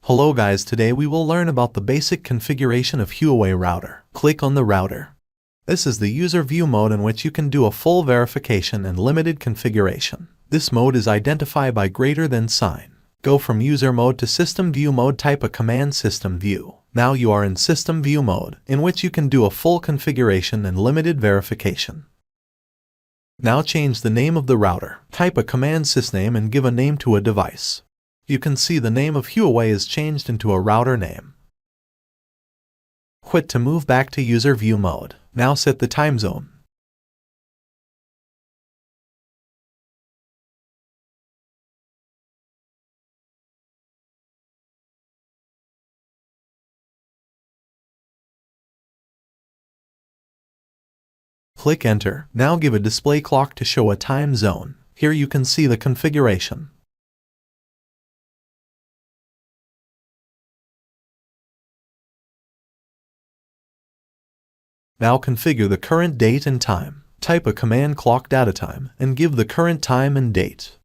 Hello guys, today we will learn about the basic configuration of Huawei router. Click on the router. This is the user view mode in which you can do a full verification and limited configuration. This mode is identified by greater than sign. Go from user mode to system view mode, type a command system view. Now you are in system view mode, in which you can do a full configuration and limited verification. Now change the name of the router. Type a command sysname and give a name to a device. You can see the name of Huawei is changed into a router name. Quit to move back to user view mode. Now set the time zone. Click enter. Now give a display clock to show a time zone. Here you can see the configuration. Now configure the current date and time. Type a command clock data time and give the current time and date.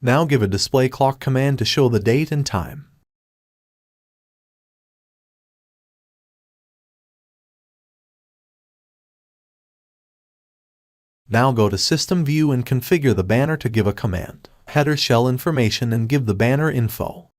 Now give a display clock command to show the date and time. Now go to System View and configure the banner to give a command. Header shell information and give the banner info.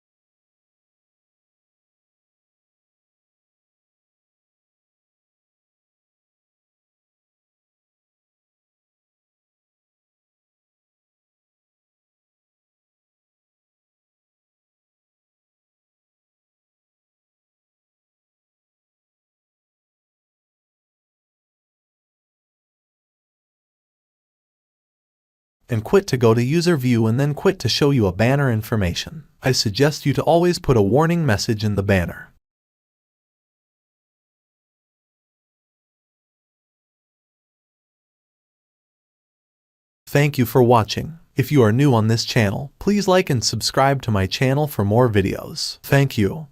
And quit to go to user view and then quit to show you a banner information. I suggest you to always put a warning message in the banner. Thank you for watching. If you are new on this channel, please like and subscribe to my channel for more videos. Thank you.